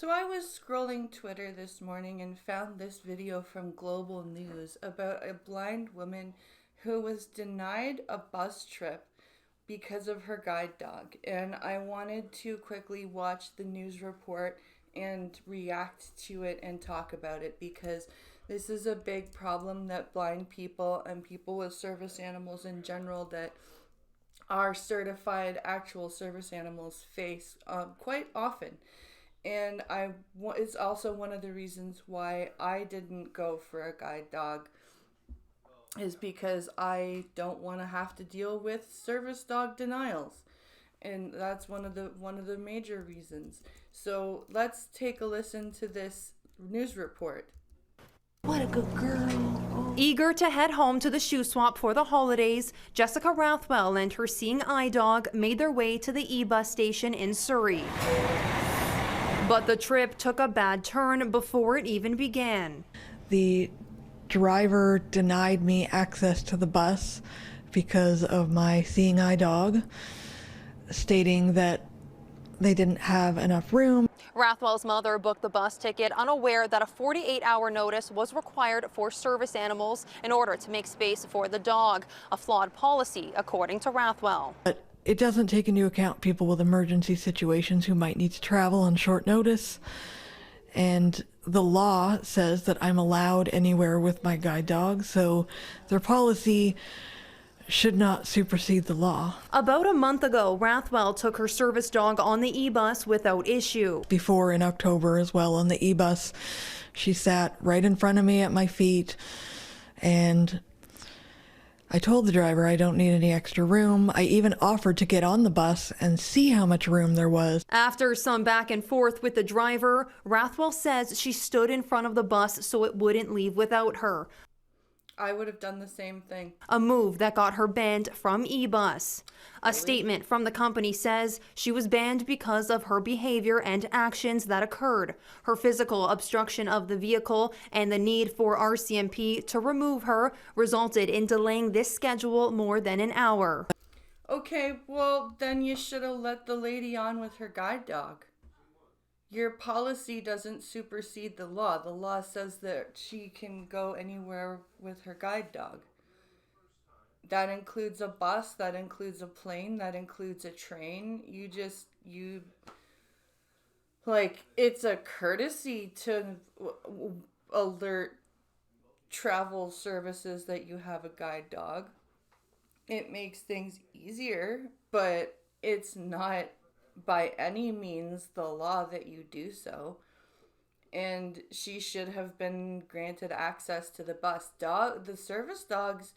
So I was scrolling Twitter this morning and found this video from Global News about a blind woman who was denied a bus trip because of her guide dog. And I wanted to quickly watch the news report and react to it and talk about it because this is a big problem that blind people and people with service animals in general that are certified actual service animals face quite often. And it's also one of the reasons why I didn't go for a guide dog, is because I don't want to have to deal with service dog denials. And that's one of the major reasons. So let's take a listen to this news report. What a good girl. Oh. Eager to head home to the shoe swap for the holidays, Jessica Rathwell and her seeing eye dog made their way to the e-bus station in Surrey. But the trip took a bad turn before it even began. The driver denied me access to the bus because of my seeing eye dog, stating that they didn't have enough room. Rathwell's mother booked the bus ticket unaware that a 48-hour notice was required for service animals in order to make space for the dog, a flawed policy, according to Rathwell. But it doesn't take into account people with emergency situations who might need to travel on short notice. And the law says that I'm allowed anywhere with my guide dog, so their policy should not supersede the law. About a month ago, Rathwell took her service dog on the e-bus without issue. Before, in October as well, on the e-bus, she sat right in front of me at my feet, and I told the driver I don't need any extra room. I even offered to get on the bus and see how much room there was. After some back and forth with the driver, Rathwell says she stood in front of the bus so it wouldn't leave without her. I would have done the same thing. A move that got her banned from e-bus. A statement from the company says she was banned because of her behavior and actions that occurred. Her physical obstruction of the vehicle and the need for RCMP to remove her resulted in delaying this schedule more than an hour. Okay, well, then you should have let the lady on with her guide dog. Your policy doesn't supersede the law. The law says that she can go anywhere with her guide dog. That includes a bus, that includes a plane, that includes a train. It's a courtesy to alert travel services that you have a guide dog. It makes things easier, but it's not by any means the law that you do so. And she should have been granted access to the bus. The service dogs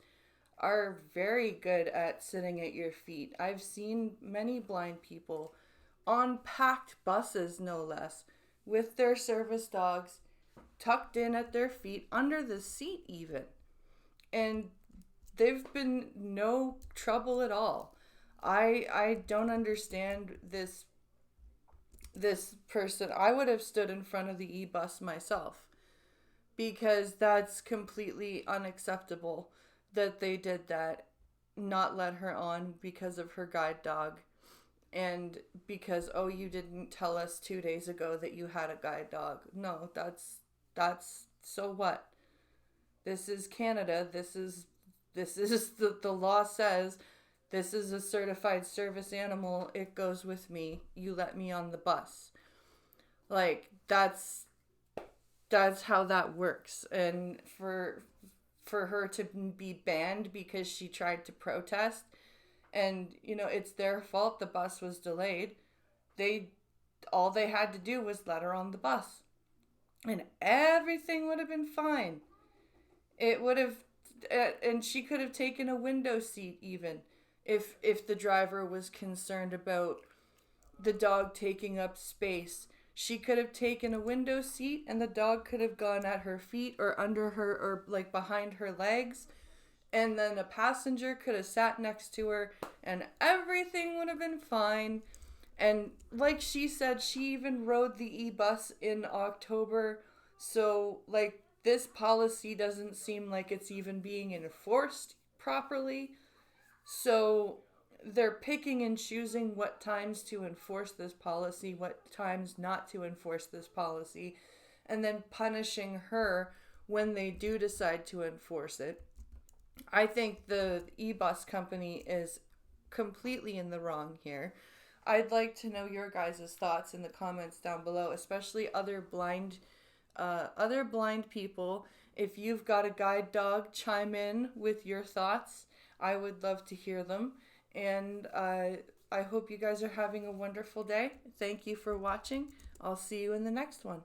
are very good at sitting at your feet. I've seen many blind people on packed buses, no less, with their service dogs tucked in at their feet, under the seat even. And they've been no trouble at all. I don't understand this person. I would have stood in front of the e-bus myself, because that's completely unacceptable that they did that, not let her on because of her guide dog, and because, oh, you didn't tell us 2 days ago that you had a guide dog. No, that's so what? This is Canada. This is the law says this is a certified service animal. It goes with me. You let me on the bus. Like, that's how that works. And for her to be banned because she tried to protest, and it's their fault the bus was delayed. All they had to do was let her on the bus, and everything would have been fine. It would have, and she could have taken a window seat even, if the driver was concerned about the dog taking up space. She could have taken a window seat, and the dog could have gone at her feet or under her, or like behind her legs, and then a passenger could have sat next to her, and everything would have been fine. And like she said, she even rode the e-bus in October, so like this policy doesn't seem like it's even being enforced properly. So they're picking and choosing what times to enforce this policy, what times not to enforce this policy, and then punishing her when they do decide to enforce it. I think the e-bus company is completely in the wrong here. I'd like to know your guys' thoughts in the comments down below, especially other blind people. If you've got a guide dog, chime in with your thoughts. I would love to hear them. And I hope you guys are having a wonderful day. Thank you for watching. I'll see you in the next one.